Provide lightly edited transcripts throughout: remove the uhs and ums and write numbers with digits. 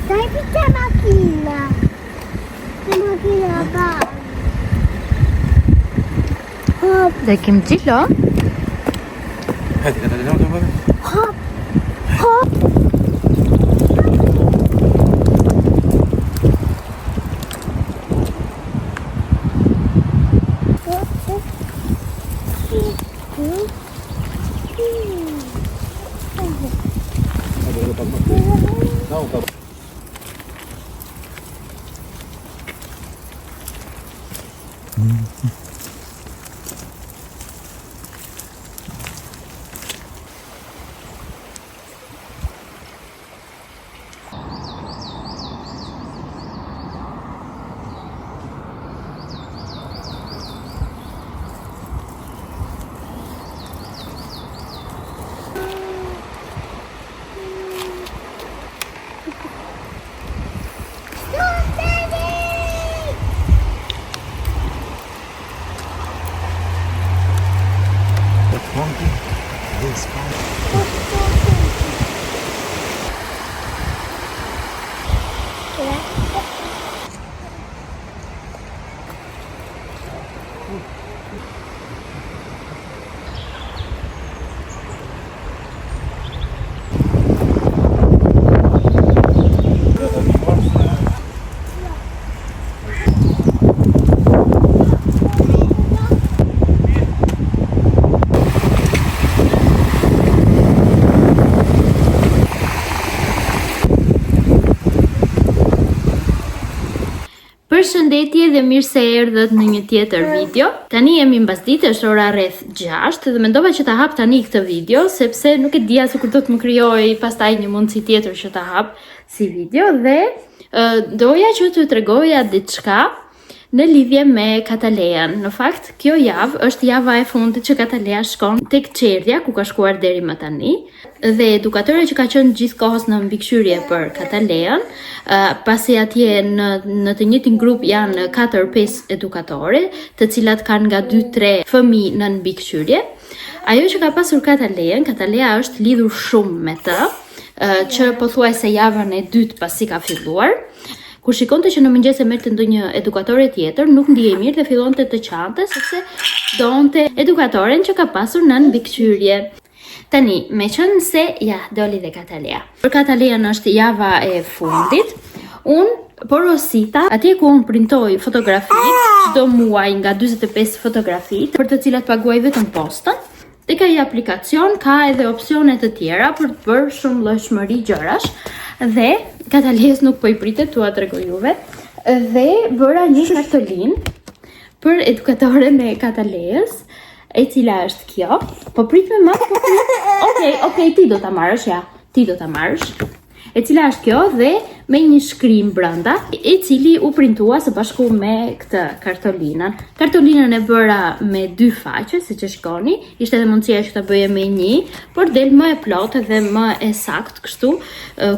Dai c'è macchina. C'è macchina qua. Hop. Dhe kim gjilo? Hajde, Katalina, të bëve? Hop. Hop. Përshëndetje dhe mirë se erdhët në një tjetër video. Tani jemi mbasditë, është ora rreth 6 dhe mendova që ta hap tani këtë video sepse nuk e dija se kur do të më krijoj pastaj një mundësi tjetër që ta hap si video dhe doja që t'ju tregoja diçka në lidhje me Katalean. Në fakt, kjo javë është java e fundit që Katalea shkon tek Çerdhja, ku ka shkuar deri më tani, dhe edukatore që ka qenë gjithkohës në mbikëqyrje për Katalean, pasi atje në të njëjtin grup janë 4-5 edukatore, të cilat kanë nga 2-3 fëmijë në mbikëqyrje. Ajo që ka pasur Katalea është lidhur shumë me të, që pothuajse javën e dytë pasi ka filluar. Kur shikonte që në mëngjes e merrte ndonjë edukatore tjetër, nuk ndihej mirë dhe fillonte të qante sepse donte edukatoren që ka pasur në mbikëqyrje. Tani, me qenë se doli dhe Katalea. Për Katalean është java e fundit. Unë porosita atje ku unë printoj fotografitë, çdo muaj nga 45 fotografitë, për të cilat paguaj vetëm postën. Tek ai aplikacion ka edhe opsione të tjera për të bërë shumë llojshmëri gjërash dhe Kataleas nuk po i pritet t'ua tregoj juve dhe bëra një kartolinë për edukatoren e Kataleas, e cila është kjo. Po prit me më, po prit. Okej, ti do ta marrësh ti do ta marrësh. E cila është kjo dhe me një shkrim brenda, i cili u printua së bashku me këtë kartolinën. Kartolinën e bëra me 2 faqe, siç e shikoni. Ishte edhe mundësia që ta bëje me 1, por del më e plotë dhe më e saktë kështu,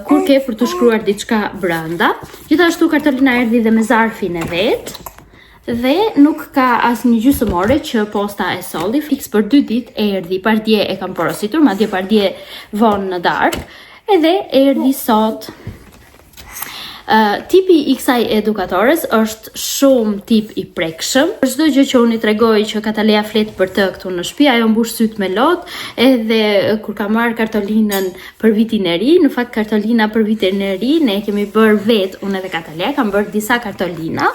kur ke për të shkruar diçka brenda. Gjithashtu kartolina erdhi dhe me zarfin e vet. Dhe nuk ka asnjë gjysmore që posta e solli, fiks për 2 ditë e erdhi. Pardje e kam porositur, madje pardje vonë në darkë. Edhe erdhi sot. Tipi i kësaj edukatores është shumë tip i prekshëm. Për çdo gjë që unë i tregoj që Katalea flet për të këtu në shtëpi, ajo mbush syt me lot, edhe kur ka marrë kartolinën për vitin e ri, në fakt kartolina për vitin e ri ne kemi bërë vet, unë edhe Katalea kam bërë disa kartolina.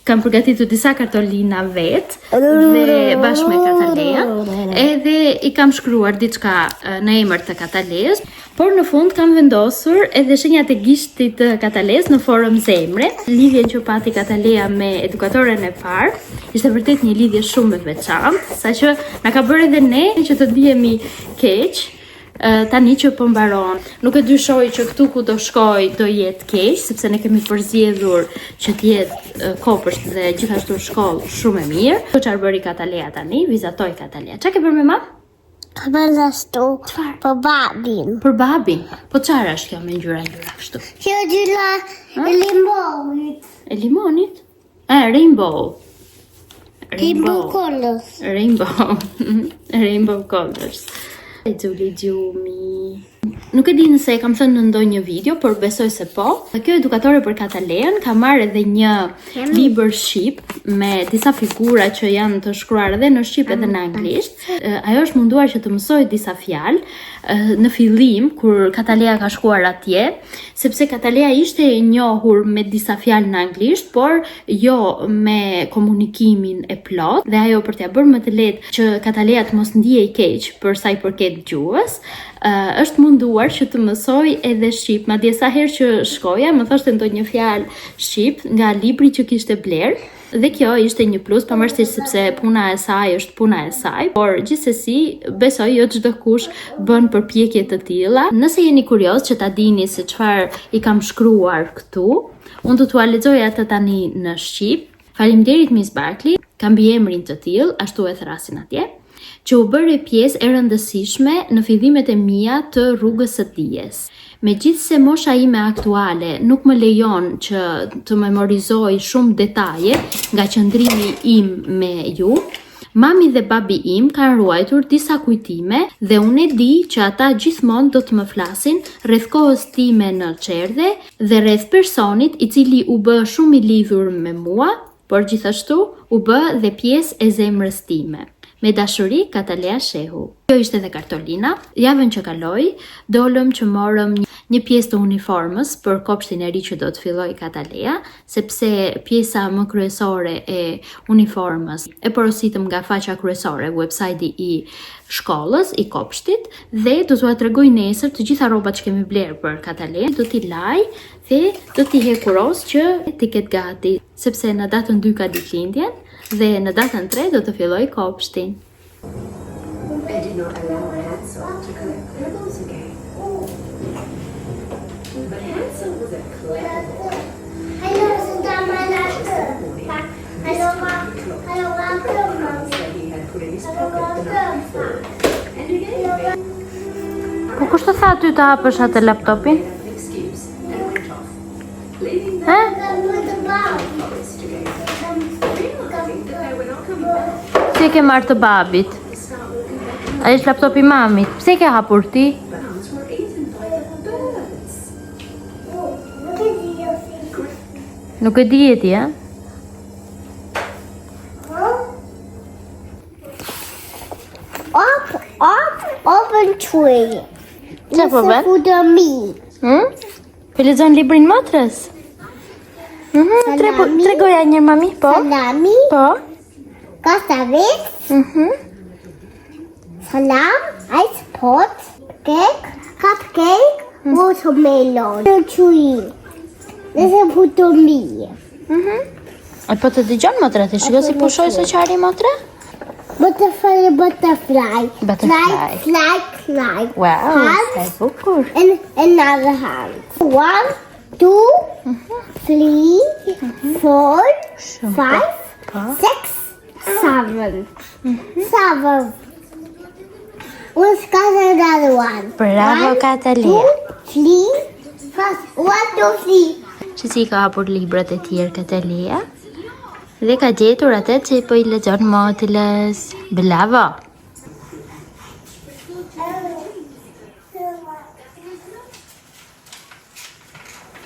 Kam përgatitur disa kartolina vet dhe bashkë me Katalea, edhe i kam shkruar diçka në emër të Kataleas, por në fund kam vendosur edhe shenjat e gishtit të Kataleas në formë zemre. Lidhjen që pati Katalea me edukatoren e parë ishte vërtet një lidhje shumë e veçantë, saqë na ka bërë edhe ne që të ndihemi keq. Tani që po mbaron, nuk e dyshoj që këtu ku do shkoj do jetë keq, sepse ne kemi përzgjedhur që të jetë kopësht dhe gjithashtu shkollë shumë e mirë. Çfarë bëri Katalea tani? Vizatoi Katalea. Çka ke bërë me ma? Për babin. Për babin? Po çfarë është kjo me ngjyra kështu? Kjo ngjyra e limonit. E limonit? Rainbow. Rainbow colors. Rainbow. Rainbow colors. E gjuli gjumi. Nuk e di nëse e kam thënë në ndonjë video, por besoj se po. Kjo edukatore për Katalen ka marrë edhe një libër shqip me disa figura që janë të shkruar edhe në shqip edhe në anglisht. Ajo është munduar që të mësoj disa fjalë në fillim kur Katalea ka shkuar atje, sepse Katalea ishte e njohur me disa fjalë në anglisht, por jo me komunikimin e plot, dhe ajo për t'ia bërë më të lehtë që Katalea të mos ndihej keq për sa i përket gjuhës, është munduar që të mësoj edhe shqip. Madje sa herë që shkoja, më thoshte ndonjë fjalë shqip nga libri që kishte bler. Dhe kjo ishte një plus, pavarësisht sepse puna e saj është puna e saj, por gjithsesi besoj jo çdo kush bën përpjekje të tilla. Nëse jeni kurioz që ta dini se çfarë i kam shkruar këtu, unë do t'ua lexoj atë tani në shqip. Faleminderit Miss Barkley, kam mbiemrin të tillë, ashtu e thrasin atje, që u bëre pjesë e rëndësishme në fillimet e mia të rrugës së dijes. Megjithse mosha ime aktuale nuk më lejon që të memorizoj shumë detaje nga qëndrimi im me ju, mami dhe babi im kanë ruajtur disa kujtime dhe unë e di që ata gjithmonë do të më flasin rreth kohës time në çerdhe dhe rreth personit i cili u bë shumë i lidhur me mua, por gjithashtu u bë dhe pjesë e zemrës time. Me dashuri, Katalea Shehu. Kjo ishte dhe Kartolina. Javën që kaloi, dolëm që morëm një pjesë të uniformës për kopshtin e ri që do të filloj Katalea, sepse pjesa më kryesore e uniformës e porositëm nga faqja kryesore, website-i i shkollës, i kopshtit, dhe do t'ua tregoj nesër të gjitha rrobat që kemi bler për Katalea, do t'i laj dhe do t'i hekuros që t'i ketë gati, sepse në datën 2 ka ditëlindjen dhe në datën 3 do të filloj kopshtin. I did not allow Hansel to collect pebbles again. But Hansel was a clever boy. That he had put in his pocket the night before. And again, Po kush të tha ty të hapësh atë laptopin? an excuse and went off, leaving the forest again. Realizing that they were not coming back, Si e ke marrë të babit? they start walking back, Ai është laptopi mamit. Pse e ke hapur ti? bananas were eaten by the birds. Nuk e di e ti, a? Open tree. Çfarë po bën? For the meat. Po lexon librin motrës? Tregoja një mami, po? Salami, Po? cassavette, salam, ice pot, cake, cupcake, watermelon. Tree. This is for the meat. E po të dëgjon motra, ti shiko si pushoj së qari motra? Butterfly, butterfly. Butterfly. Fly. Wow, Hand sa e bukur. and another hand. 1, 2, 3, 4, 5, Po? 6, 7. 7. Let's got another one. Bravo, 1, Katalea. 2, 3. First, 1, 2, 3. Që si ka hapur librat e tjerë Katalea? Dhe ka gjetur atë që po i lexon motrës. Bravo!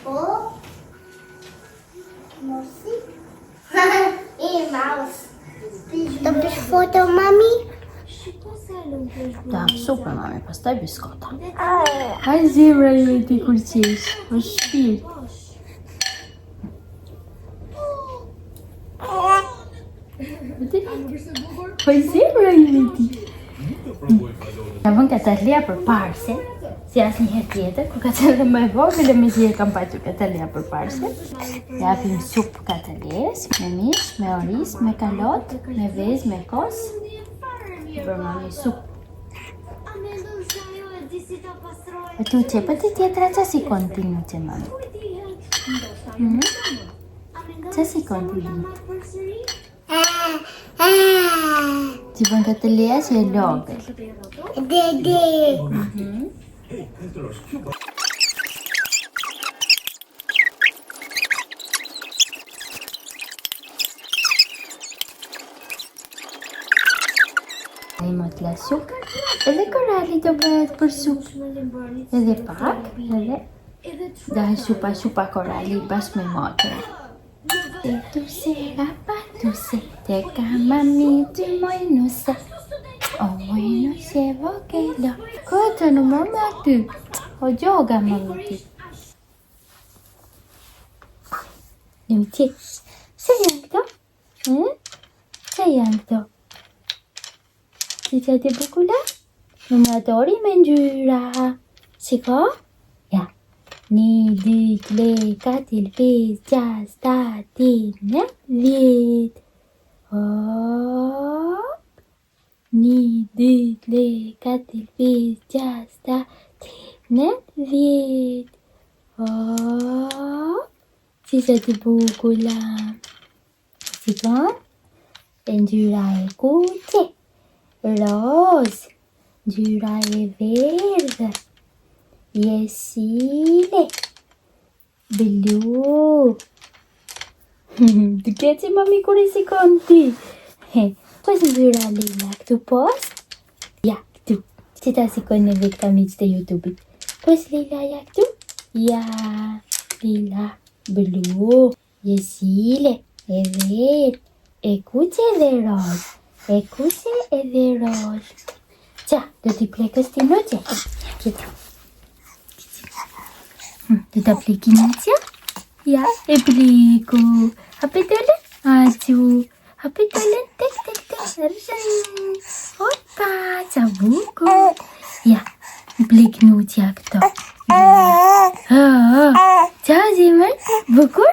Oh. Hey, mouse. The best photo, mommy. Da, super mami, pastaj biskota. Haj zemra ju e ti kur qesh, o shpirt. Po zemra ju e ti. Ka vën Katalea për parse, si asnjëherë tjetër, kur ka qenë dhe më e vogël e mezje kam patur Katalea për parse. Japim supë Kataleas, me mish, me oriz, me kalot, me vezë, me kos. Për mami supë. E tu që për të tjetra që si kontinu që mami? Që si kontinu? Që bën Katalea që e logër. më të la supë. Edhe korali do bëhet për supë. Edhe pak, edhe daj supa korali bashkë me motër. Te tu se rapatuse, te ka mami ty mojnuse. O mojnuse vogëlo, këtë në mama ty. O gjoga mami ty. Nëmë që, se janë këto? Se janë këto? Si që të bukula? Numëratori me ngjyra. Shiko? Ja. 1, 2, 3, 4, 5, 6, 7, 8, 9, 10. Hop. 1, 2, 3, 4, 5, 6, 7, 8, 9, 10. Hop. Si që të bukula. Shiko? E ngjyra e kuqe. Roz. Ngjyra e verdhë. Jesile. Blu. Duket si mami kur i sikon ti. Tu është ngjyra lila këtu post? Ja, këtu. Që ta sikon në vetë kamicë të YouTube-it. Tu është lila ja këtu? Ja, lila. Blu. Jesile. E verdhë. E kuqe dhe roz. E kuqe edhe roz. Qa, do t'i plekës ti në që? Kita. Do t'a plekin në që? Ja, e pleku. Hape dolen? Acu. Hape dolen? Tek. Rëzën. Opa, qa buku. Ja, plek në që këto. Qa zemër? Bukur?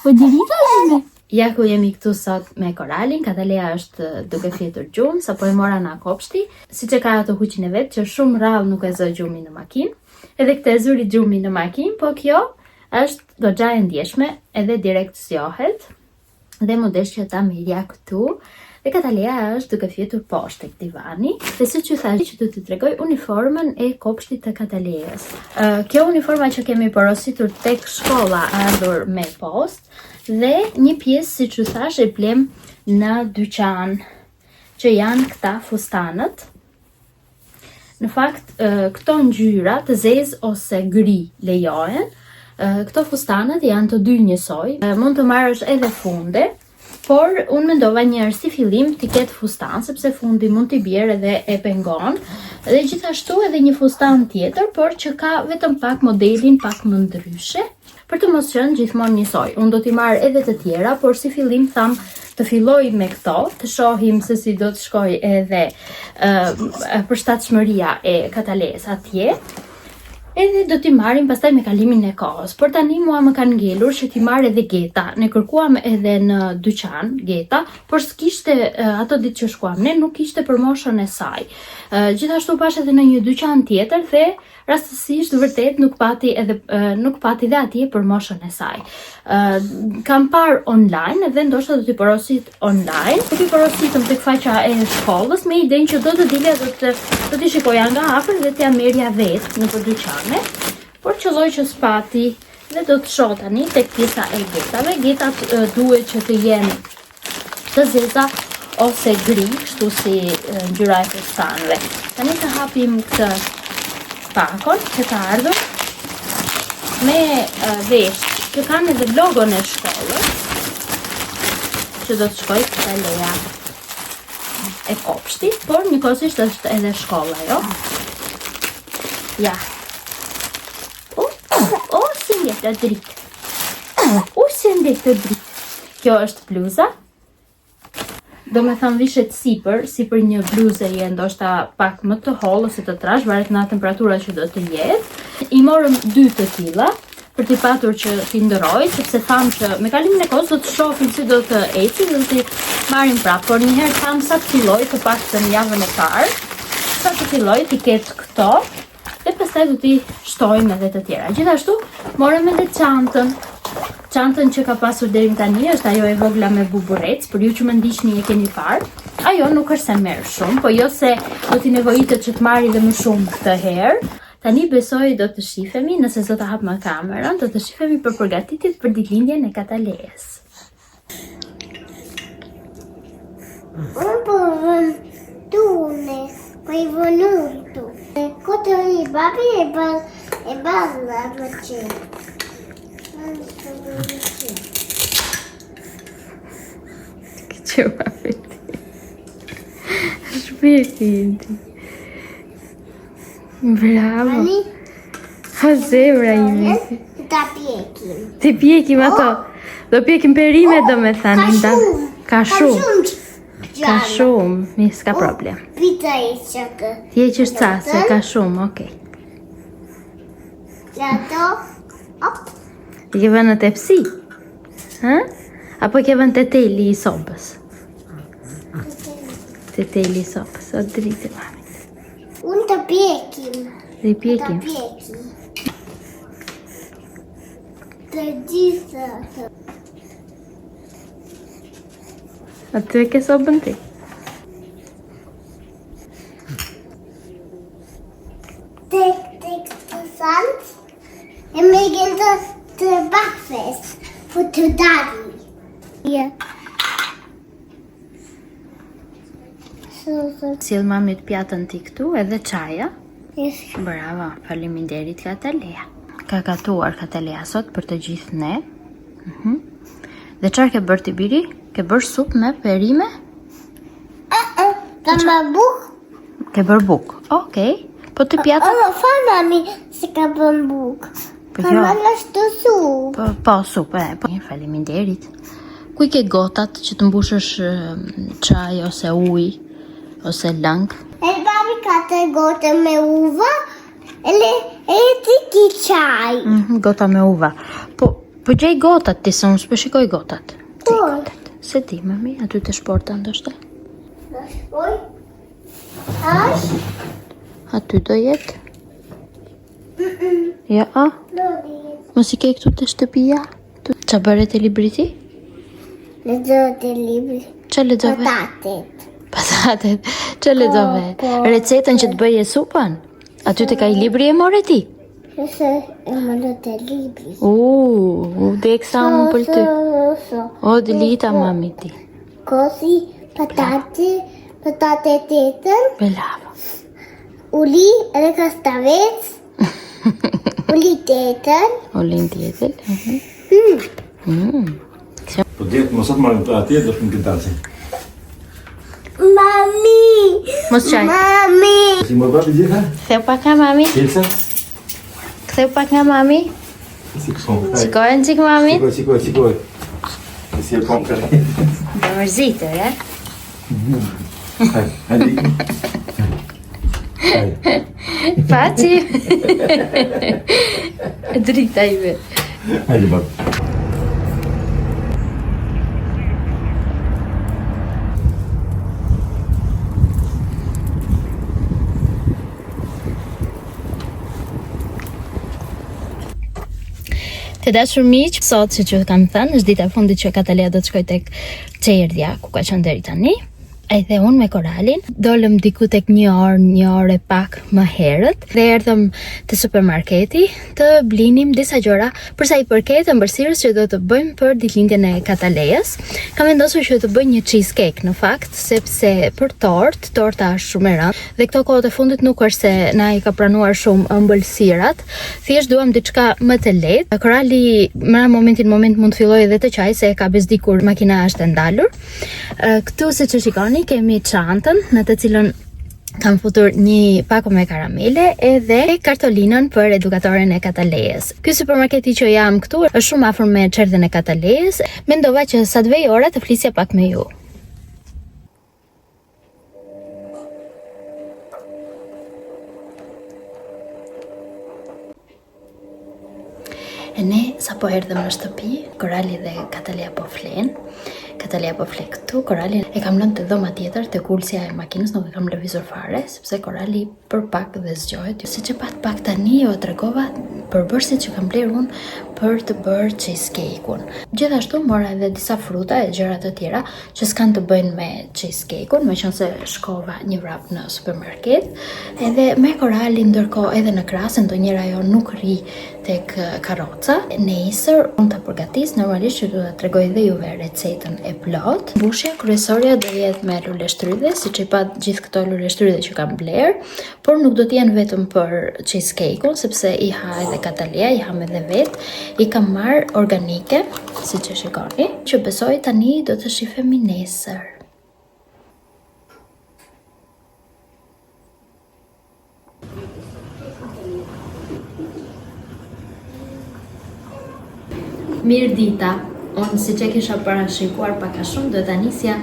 O dirita zemër? Ja ku jemi këtu sot me koralin, Katalea është duke fjetur gjumë, sa po e mora nga kopshti, si që ka ato huqin e vetë, që shumë rrallë nuk e zë gjumi në makinë, edhe këtë e zuri gjumi në makinë, po kjo është goxha e ndjeshme, edhe direkt zjohet, dhe mu desh që ta mirja këtu, dhe Katalea është duke fjetur poshtë tek divani, dhe si që thash që du të tregoj uniformën e kopshtit të Kataleas. Kjo uniforma që kemi porositur tek shkolla ardhur me post, dhe një pjesë, si që thash, e blem në dyqan, që janë këta fustanët. Në fakt, këto ngjyra të zezë ose gri lejohen. Këto fustanët janë të dy njësoj. Mund të marrësh edhe funde, por unë mendova njërë si fillim t'i ketë fustan, sepse fundi mund t'i bjerë edhe e pengon. Dhe gjithashtu edhe një fustan tjetër, por që ka vetëm pak modelin pak më ndryshe, për të mos qenë gjithmonë njësoj. Unë do t'i marrë edhe të tjera, por si fillim tham të filloj me këto, të shohim se si do të shkoj edhe përshtatshmëria e Kataleas atje. Edhe do t'i marrim pastaj me kalimin e kohës. Por tani mua më kanë ngelur që t'i marr edhe geta. Ne kërkuam edhe në dyqan geta, por s'kishte ato ditë që shkuam ne nuk kishte promoshën e saj. Gjithashtu pash edhe në një dyqan tjetër dhe rastësisht vërtet nuk pati dhe atje promoshën e saj. Kam parë online edhe ndoshta do t'i porosit online. Do t'i porositëm tek faqja e shkollës me idenë që do të dilja do t'i shikoja nga afër dhe t'ja merrja vetë në dyqane, por qëlloj që s'pati dhe do të shoh tani tek pjesa e getave. Getat duhet që të jenë të zeza ose gri, kështu si ngjyra e fustanëve. Tani të hapim këtë pakon që ka ardhur me veshë që kanë edhe logon e shkollës, që do të shkoj Katalea e kopshtit, por njëkohësisht është edhe shkolla, jo? Ja. Si ndet të dritë. Si ndet të dritë. Kjo është bluza. Do me thënë vishet sipër një bluze je ndoshta pak më të hollë ose të trash, varet nga temperatura që do të jetë. I morëm 2 të tilla për t'i patur që t'i ndëroj, sepse tham që me kalimin e kohës do të shohim si do të eci dhe do t'i marrim prapë. Por njëherë tham sa të filloj, të paktën javën e parë, sa të filloj t'i ketë këto, dhe pastaj do t'i shtojmë edhe të tjera. Gjithashtu, morëm edhe çantën. Çantën që ka pasur deri tani është ajo e vogla me buburec, për ju që më ndiqni e keni parë. Ajo nuk është se merr shumë, po jo se do t'i nevojitet që të marrë dhe më shumë këtë herë. Tani besoj do të shifemi, nëse do të hap më kamerën, do të shifemi për përgatitjet për ditëlindjen e Kataleas. i venuto. Quando i babi e balla perché. Që babi ti? Shpirti ti. Bravo. Ani Ha zebra imi. ta pjekim. Ti pjekim ato. Do pjekim perime do me thanin. Ka shumë. Ka shumë. Mi s'ka problem. Pita e qëtë. Ti e qështë ca, se ka shumë, okej. Lato. Op. I ke vënë në tepsi? Ha? Apo ke vënë të teli i sopës? Të teli i sopës, o dritë mami. Unë të pjekim. Dhe Ta pjekim. pjekim. Të gjitha. Aty e ke sopën ti? Tek të sant. E me gjen të bakfest. Për të daddy. Ja. So. Cilë mami të pjatën ti këtu edhe qaja. Yes. Bravo, faleminderit Katalea. Ka gatuar Katalea sot për të gjithë ne. Dhe qarë ke bërë ti biri? Ke bërë supë me perime? Ka ma buk. Ke bërë buk. Okej. Po të pjatën? Fa mami se ka bën buk. Po Ka jo. ma lashtu supë. Po supë, po. Faleminderit. Ku i ke gotat që të mbushësh çaj ose ujë ose lang? E babi ka të gote me uva. E ti ki qaj. Gota me uva. Po gjej gotat ti, se unë s'po shikoj gotat. Po. Se ti, mami, aty të shporta ndoshta. Në shpoj. Ash. Aty do jetë. Ja, Lodi. mos i ke këtu të shtëpia? Qa bëre të libri ti? Lexote libri. Qa lexove? Patatet. Patatet. Qa lexove? Po. Recetën që të bëje supën? Aty të ka i libri e more ti? Se e më lote libri. Dhe kësa unë për ty. So. O, dëlita mami ti. Kosi, patate tetën, Bravo. uli edhe kastavec, uli tetën. Olin tjetër. Po djetë, mos atë marrë atje, do shmë këtë dalësi. Mami! Mos qaj. Mami! Si më babi gjitha? Ktheu pak nga mami. Elsa? Ktheu pak nga mami. Shikoj në qik mami. Shikoj. Si e kom kërë. Dhe mërzitër, e? Hajde. Paci. Drita ime. Hajde, babi. Të dashur miq, sot që kam thënë, është dita e fundit që Katalea do të shkoj tek Çerdhja, ku ka qenë deri tani. Edhe unë me Koralin dolëm diku tek një orë e pak më herët dhe erdhëm te supermarketi të blinim disa gjëra për sa i përket ëmbëlsirës që do të bëjmë për ditëlindjen e Kataleas. Kam vendosur që të bëj një cheesecake në fakt, sepse për torta është shumë e rëndë dhe këto kohët e fundit nuk është se na i ka pranuar shumë ëmbëlsirat. Thjesht duam diçka më të lehtë. Korali në moment mund të fillojë edhe të qaj se e ka bezdikur, makina është e ndalur. Këtu siç e shikoni kemi çantën në të cilën kam futur një pako me karamele edhe kartolinën për edukatoren e Kataleas. Ky supermarketi që jam këtu është shumë afër me Çerdhen e Kataleas. Mendova që sa të vej ora të flisja pak me ju. E ne sa po erdhëm në shtëpi, Korali dhe Katalea po flen. Katalea po fle këtu, Korali e kam lënë të dhoma tjetër te kulsja e makinës, nuk e kam lëvizur fare, sepse Korali për pak dhe zgjohet. Siç e pak tani ju tregova përbërësit që kam bler unë për të bërë cheesecake-un. Gjithashtu mora edhe disa fruta e gjëra të tjera që s'kan të bëjnë me cheesecake-un, meqense shkova një vrap në supermarket. Edhe me Koralin ndërkohë edhe në krahas ndonjëra ajo nuk rri tek karroca. Nesër unë ta përgatis, normalisht që do ta tregoj dhe juve recetën e plot. Mbushja kryesorja do jetë me lule shtrydhe, siç e pat gjithë këto lule shtrydhe që kam bler, por nuk do të jenë vetëm për cheesecake-un, sepse i ha edhe Katalia, i ham edhe vet, i kam marr organike, siç e shikoni, që besoj tani do të shifemi nesër. Mirë dita, unë si që kisha parashikuar pak a shumë do të nisja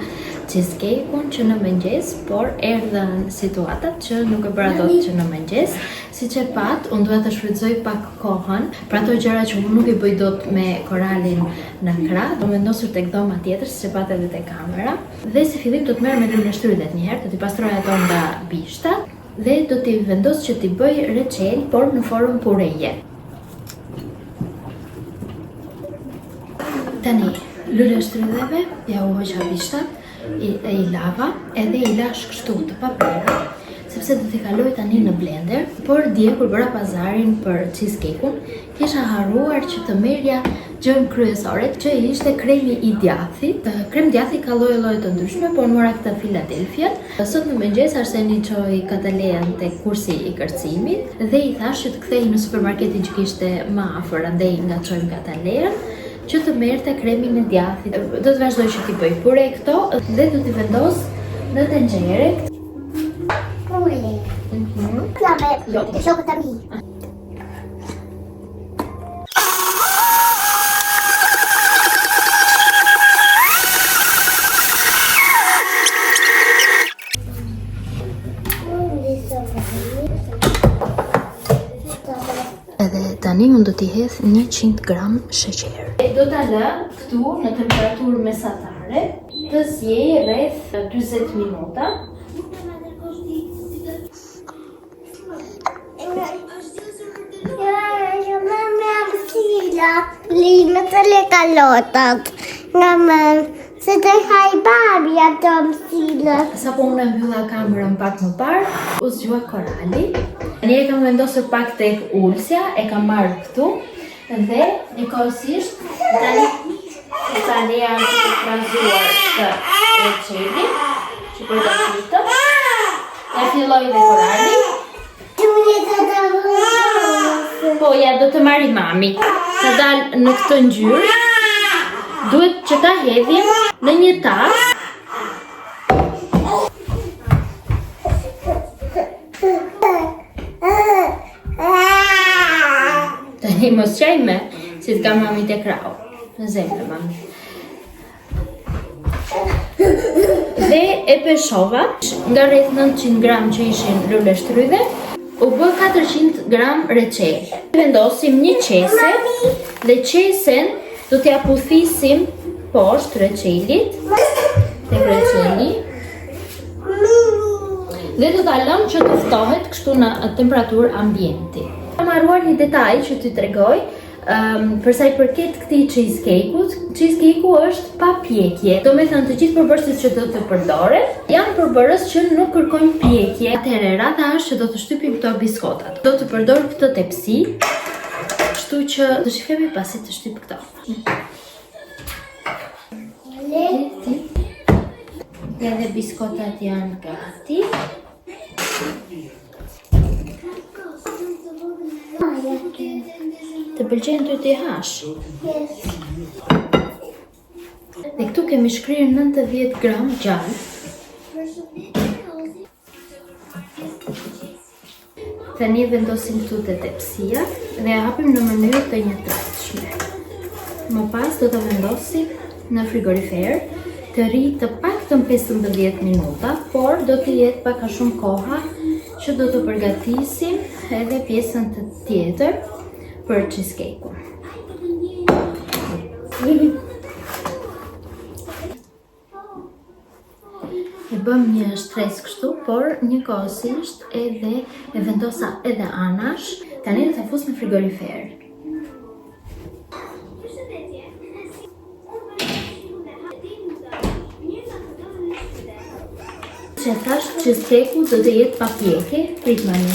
cheesecake-un që në mëngjes, por erdhën situatat që nuk e bëra dot që në mëngjes. Siç e pat, unë duhet të shfrytëzoj pak kohën për ato gjëra që unë nuk i bëj dot me Koralin në krah, do vendosur tek dhoma tjetër, siç e pat edhe te kamera. Dhe si fillim do të merr me lule shtrydhet një herë, do t'i pastroj ato nga bishtat dhe do t'i vendos që t'i bëj reçel, por në formë pureje. Tani, lule shtrydheve, ja u hoqa bishtat, i lava, edhe i lash kështu të papera, sepse do t'i kaloj tani në blender, por dje kur bëra pazarin për cheesecake-un, kisha harruar që të merrja gjën kryesore, që ishte kremi i djathit. Krem djathi ka lloje të ndryshme, por mora këtë Philadelphia. Sot në mëngjes Arseni çoi Katalean tek kursi i kërcimit dhe i thash që të kthej në supermarketin që kishte më afër, andaj nga çojmë Katalean, që të merrte kremin e djathit. Do të vazhdoj që t'i bëj pure këto dhe do t'i vendos në tenxhere. Edhe tani unë do t'i hedh 100 gram sheqer. Do t'a lë këtu në temperaturë mesatare, të zjej rreth 40 minuta. Lime të le kalotat. Nga më se të haj babi ato mësile. Sa po unë mbylla kamerën pak më parë, u zgjua Korali. Një e kam vendosur pak tek ulsja, e kam marrë këtu dhe njëkohësisht tani Italia të trazuar të reçelin që përgatitë. Ja filloi dhe Korali. Po ja do të marri mami. Ka dalë në këtë ngjyrë. Duhet që ta hedhim në një tas. Tani mos qaj me, si t'ka mami të krau. Në zemre, mami. Dhe e peshova nga rreth 900 gram që ishin lule shtrydhe, u bë 400 gram reçel. Vendosim një qese dhe qesen do t'ja puthisim poshtë reçelit, tek reçeli. Dhe do t'a lëm që të ftohet kështu në temperaturë ambienti. Kam harruar një detaj që t'i tregoj. Për sa i përket këtij cheesecake-ut, cheesecake-u është pa pjekje. Do me thënë të gjithë përbërësit që do të përdoren, janë përbërës që nuk kërkojnë pjekje. Atëherë rada është që do të shtypim këto biskotat. Do të përdor këtë tepsi, kështu që do shifemi pasi të shtyp këto. Edhe biskotat janë gati. Të pëlqen ty t'i hash? Dhe këtu kemi shkrirë 90 gram gjallë. Tani vendosim këtu te tepsia dhe ja hapim në mënyrë të njëtrajtshme. Më pas do të vendosim në frigorifer të rritë të paktën 15 minuta, por do të jetë pak a shumë koha që do të përgatisim edhe pjesën të tjetër për cheesecake-un. E bëm një stres kështu, por njëkohësisht edhe e vendosa edhe anash. Tani do ta fus në frigorifer. Që thash që steku do të jetë pa pjekje, prit mani.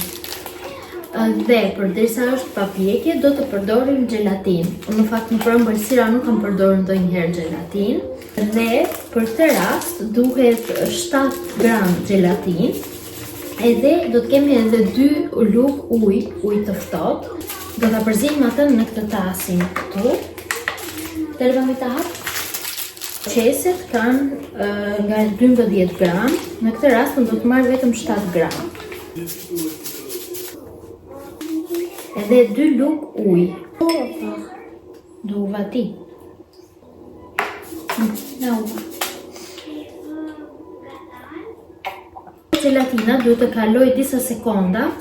Dhe përderisa është pa pjekje, do të përdorim gelatin. Në fakt në përëmbëlsira nuk kam përdorur ndonjëherë gelatin. Dhe për këtë rast duhet 7 gram gelatin. Edhe do të kemi edhe 2 lug ujë të ftohtë. Do ta përzijmë atë në këtë tasin këtu. Të lëvami ta hap. Qeset kanë nga 12 gram, në këtë rast do të marrë vetëm 7 gram. Edhe 2 lug ujë. Do uva ti. Na uva. Gelatina duhet të kaloj disa sekonda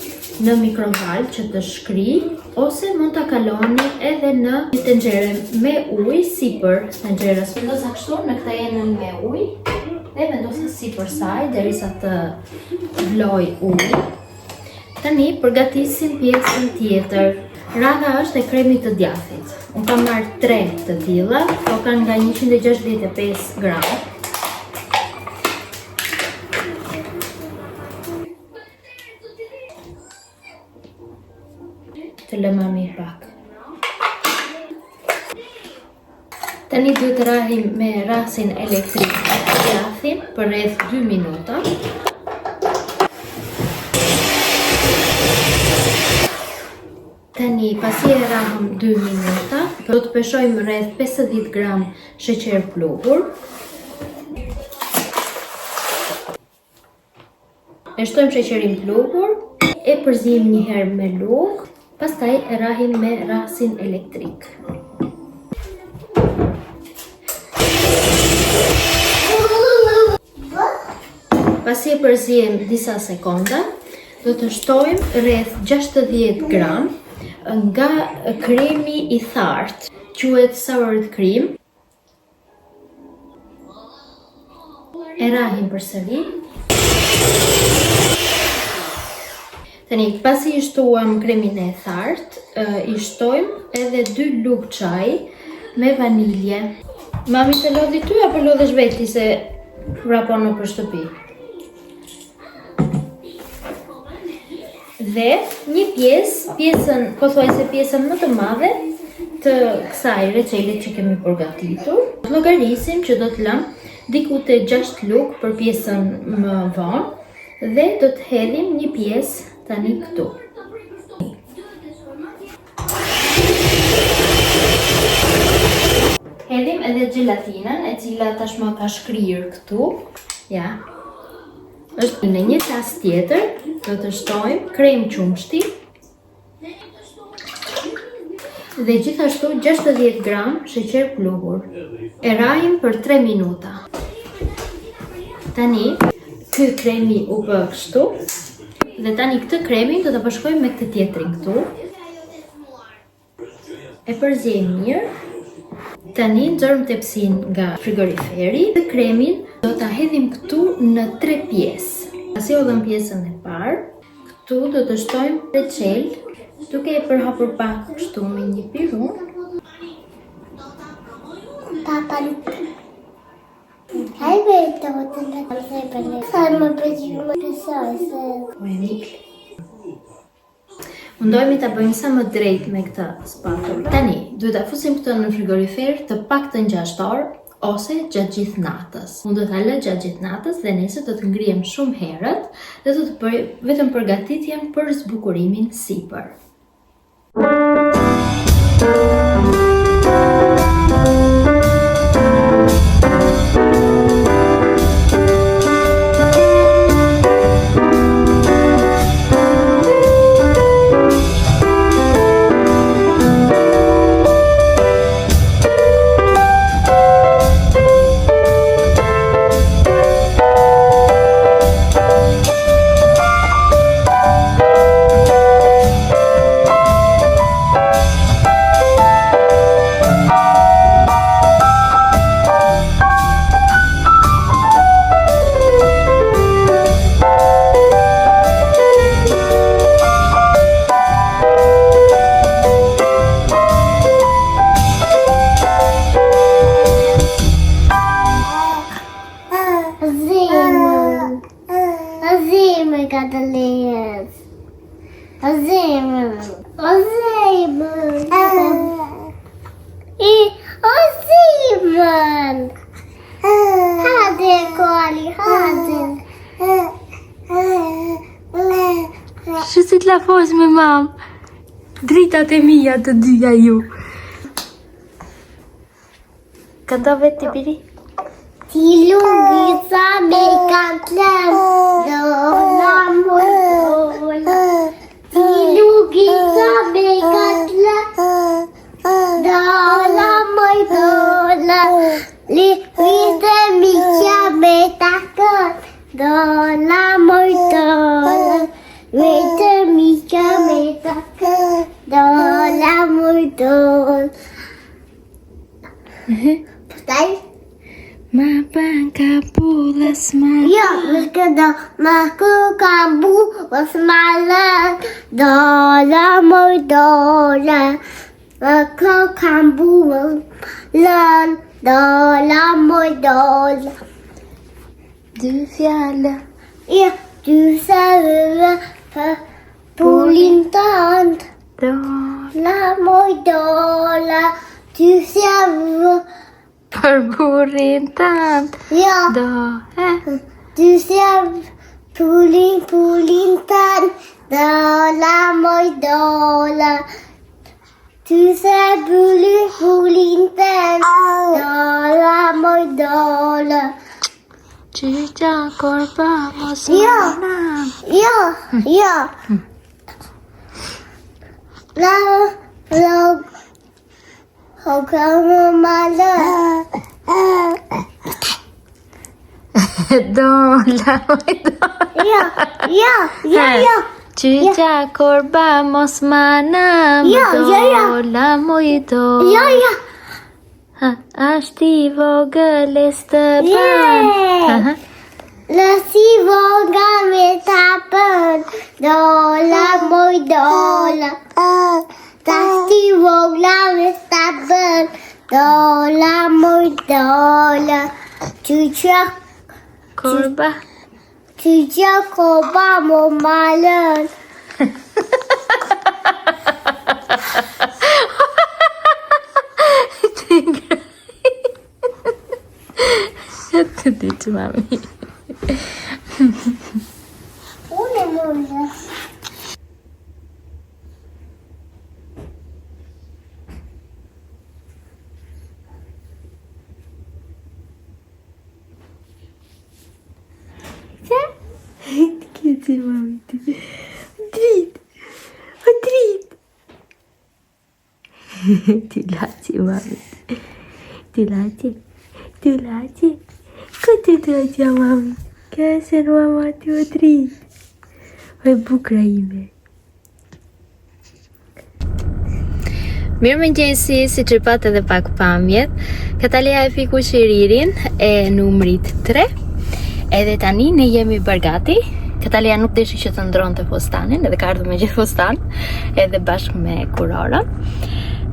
në mikrovalë që të shkrijë, ose mund ta kaloni edhe në një tenxhere me ujë sipër tenxherës. Vendosa kështu në këtë enën me ujë dhe vendosa sipër saj derisa të vloj uji. Tani përgatisim pjesën tjetër. Radha është e kremit të djathit. Unë kam marrë 3 të tilla, po kanë nga 165 gram. Të lëma mirë pak. Tani duhet të rahim me rasin elektrik djathin për rreth 2 minuta. Tani pasi e rahëm 2 minuta, do të peshojmë rreth 50 gram sheqer pluhur. E shtojmë sheqerin pluhur, e përzijmë një herë me lugë. Pastaj e rahim me rasin elektrik. Pasi e përzijem disa sekonda, do të shtojmë rreth 60 gram nga kremi i thartë, quhet sour cream. E rahim përsëri. Tani, pasi i shtuam kremin e thartë, i shtojmë edhe 2 lugë çaj me vanilje. Mami të lodhi ty apo lodhesh veti se vrapon nëpër shtëpi? Dhe një pjesën, pothuajse pjesën më të madhe të kësaj recele që kemi përgatitur. Llogarisim që do të lëmë diku te 6 lugë për pjesën më vonë dhe do të hedhim një pjesë tani këtu. Hedhim edhe gelatinën, e cila tashmë ka shkrirë këtu. Ja. Është në një tas tjetër, do të shtojmë krem qumshti dhe gjithashtu 60 gram sheqer pluhur. E rahim për 3 minuta. Tani, ky kremi u bë kështu. Dhe tani këtë kremin do të bashkojmë me këtë tjetrin këtu. E përzijmë mirë. Tani nxorëm tepsinë nga frigoriferi dhe kremin do ta hedhim këtu në 3 pjesë. Pasi hodhëm pjesën e parë, këtu do të shtojmë recel, duke e përhapur pak kështu me një pirun. Papa Hai vedo të në sa më pëlqen më pesoj se. Mundohemi ta bëjmë sa më drejt me këtë spatulë. Tani, duhet ta fusim këtë në frigorifer të paktën 6 orë ose gjatë gjithë natës. Unë do ta lë gjatë gjithë natës dhe nesër do të ngrihem shumë herët dhe do të bëj vetëm përgatitjen për zbukurimin sipër. ta fos me mam. Dritat e mia të dyja ju. Këndove ti biri? Ti lugica me katlem, dola moj dola. Ti lugica me katlem, dola moj dola. Li vite mi qa me takën, dola moj dola. Vite mi qa me takën, dola moj dola. Pustaj? Ma banka pulas ma. Ja, vi ska då maka bu och smala. Dala moj dala. Maka bu lön. Dala moj dala. Du fjalla. Ja, du säger för polintant. Dala moj dala. Du säger Për burin tant. ja. Do, Du ser pulintan, dala moj dala. Du ser pulintan, dala moj dala. Qyqa korba mos Ja. manam. Ja, ja. La, Hoga mala. Do, la moj do. Ja. Qyqa korba mos manam. Ja, Do, la moj do. Ja. Ashti vogël e stëpan. Yeah. Lasi våga med tappen, dola moj dola. Lasi våga med tappen, dola moj dola. Tycha Korba. koba mo malen. Të ditë mami. Unë mundë. Kiti mami ti. Drit. O drit. Ti laci mami. Ti laci. Këtë të laci mami. Kësën mama ti o drit. O bukra ime. Mirë më njësi, si që pat edhe pak pamjet, Katalia e fiku shiririn e numrit 3, edhe tani ne jemi bërgati. Katalia nuk deshi që të ndronë të fostanin, edhe ka ardhur me gjithë fostan, edhe bashkë me kurorën.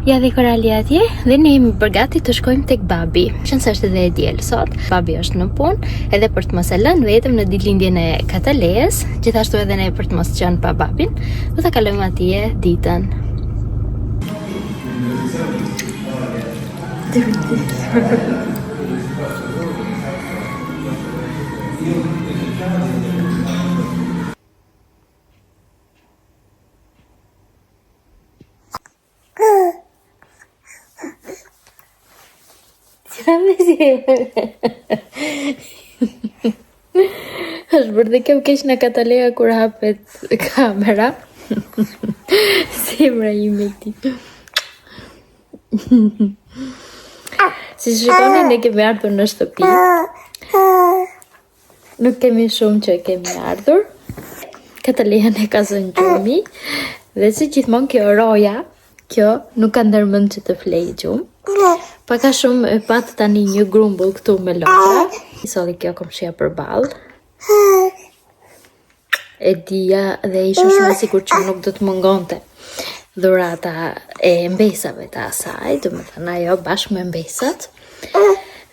Ja dhe korali atje, dhe ne jemi bërgati të shkojmë tek babi, që nëse është edhe e djelë sot. Babi është në punë, edhe për të mos e lënë vetëm në ditëlindjen e Katalejes, gjithashtu edhe ne për të mos qenë pa babin, do ta kalojmë atje ditën. Është bërë dhe kem keq në Katalea kur hapet kamera. Zemra ime ti. Si shikoni, ne kemi ardhur në shtëpi. Nuk kemi shumë që kemi ardhur. Katalea ne ka zënë gjumi. Dhe si gjithmonë kjo roja, kjo nuk ka ndërmend që të flej gjumë. Paka shumë e pat tani një grumbull këtu me lopra. Soli kjo komshia përballë. E dija dhe isha shumë e sigurt që nuk do të mungonte dhurata e mbesave të asaj, do me thënë ajo bashkë me mbesat.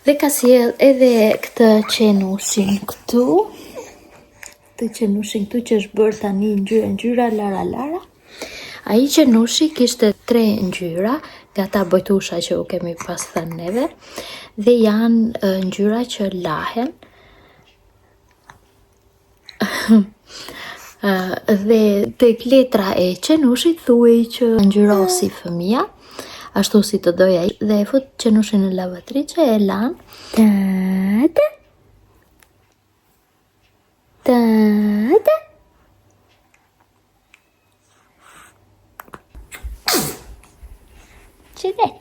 Dhe ka sjell edhe këtë qenushin këtu. Këtë qenushin këtu që është bërë tani ngjyra lara. Ai qenushi kishte 3 ngjyra, nga ta bojtusha që u kemi pas thënë neve, dhe janë ngjyra që lahen. Dhe tek letra e qenushit thuaj që ngjyrosi fëmia, ashtu si të doja dhe e fut qenushin në lavatriçe e lan. Ta. Qedet.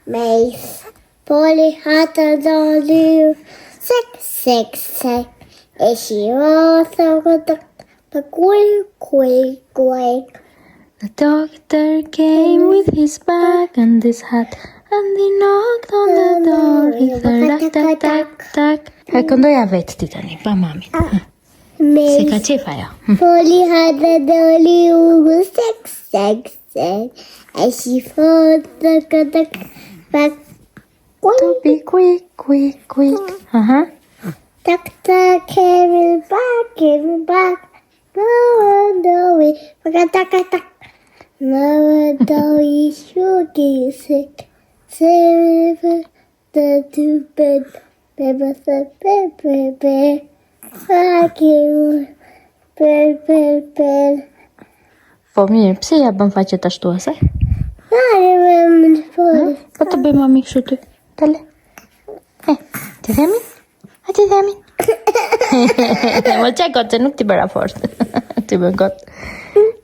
Mace, Polly had a dolly, six. And she also got the quick. The doctor came with his bag and his hat, and he knocked on the door. He said, tak. E këndoja vetë ti tani, pa mami. Se ka qef ajo. Polly had a dolly who was six. And she thought the back. To be quick. Doctor came back. No, we forgot tak. No, you should get sick. Save the two bed. Baby said, baby. Fuck you. Bed. Po mirë, pse ja bën faqet ashtu ase? Polly. Po të bëj mami kështu ty. Dale. Ti themi? A ti themi? Mo qaj kotë, se nuk ti bëra fort. Ti bën kotë.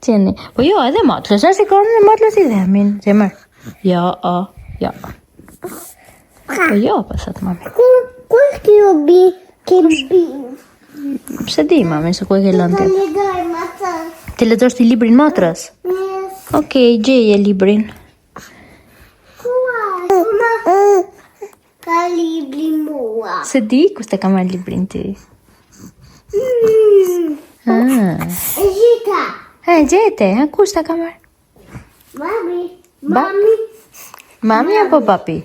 Qeni. Po jo, edhe motlës. A si konë në motlës i themin. Zemër. Jo. Po jo, pasat mami. Kur kjo bi? Pse di mami, se ku e ke lënë ti? Lexoj më. Ti lexosh ti librin motrës? Okej, gjeje librin. Ka libri mua. Se di, kus te ka marrë librin ti? Gjita. Gjete, kus te ka marrë? Mami apo papi?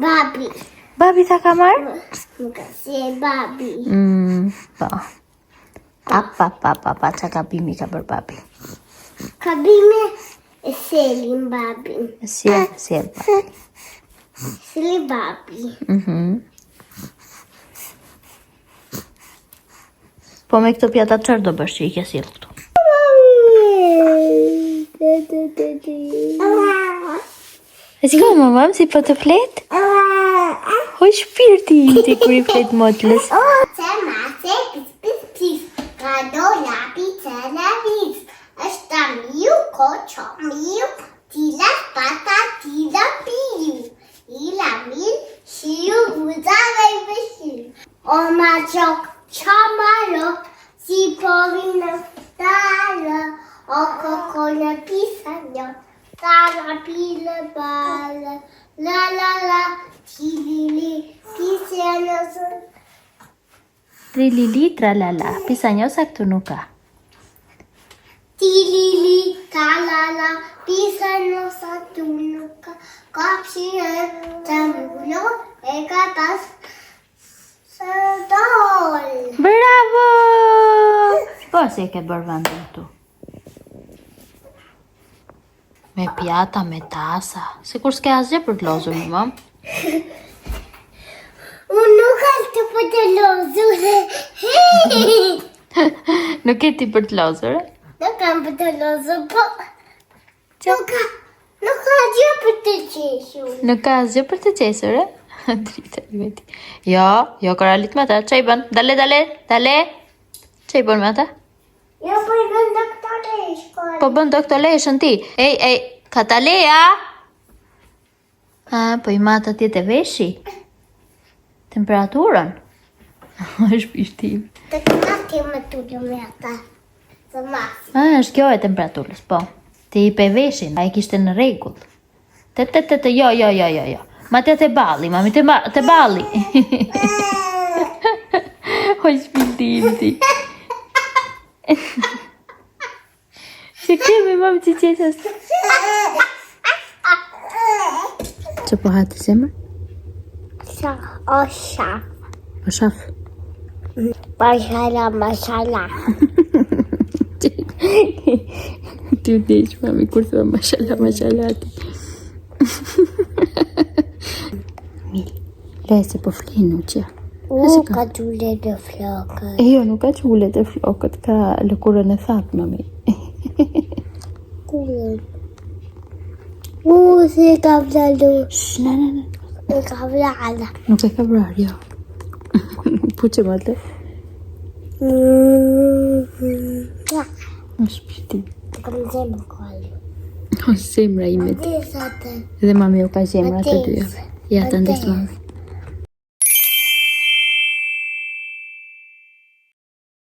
Babi. Babi ta ka marrë? Nuk se babi. Po. Pa, qa ka bimi ka bërë babi. Kabime e selim babi. Sjell babi. Selim babi. Po me këto pjata qërë do bësh që i ke sjell këtu? E si ka mamam, si po të flet? Hoj shpirti ti kur i flet motlës. Kadola pizza vis. Është miu, koqo miu, tila pata, tila piu. Ila mil, shiu, buzave i vëshiu. O ma gjok, qamaro, si povi në stalo. O koko në pisa një, tala pile bale. La, tilili, pisa në zërë. Trilili, tralala, pisa njosa këtu nuk ka. Tilili, talala, pisa njosa këtu nuk ka. Kapshi e të mullo, e ka tas së dol. Bravo! Po se ke bërë vendin këtu? Me pjata, me tasa. Sikur s'ke asgjë për të lozur, mam. Unë nuk kam të për të lozur. Nuk e ti për të lozur, Nuk kam për të lozur, po... Nuk ka gjë për të qeshur. Nuk ka asgjë për të qesur, Drita i veti. Jo, koralit me ata. Qa i bën? Dale. Qa i bën me ata? Jo, po i bën doktoresh, kore. Po bën doktoreshën ti. Ej, Katalea! Po i matë atje të veshi? Temperaturën? është pishtim. Të kënati me tullu me ata. Të mas. Është kjo e temperaturës, po. Ti i pe veshin, a i kishte në regull. Jo. Ma te balli, mami, te balli. është pishtim ti. Se kemi, mami, që qesës. Që po hati zemër? O shaf. Po shaf. Mashallah. Ti u deq, mami, kur thua mashallah ti. Mil, le se po flinu që. Ka gjule në flokët. Jo, nuk ka qullet e flokët, ka lëkurën e thatë, mami. Kullën. Si ka vlalu. Shh, në. E ka vlala. Nuk e ka vrar, jo. Puqe më të. Më shpirti. Kam zemë kollu. O, zemra ime ti. Ati sa të. Edhe mami u ka zemra të dyja. Ja të ndesë mami.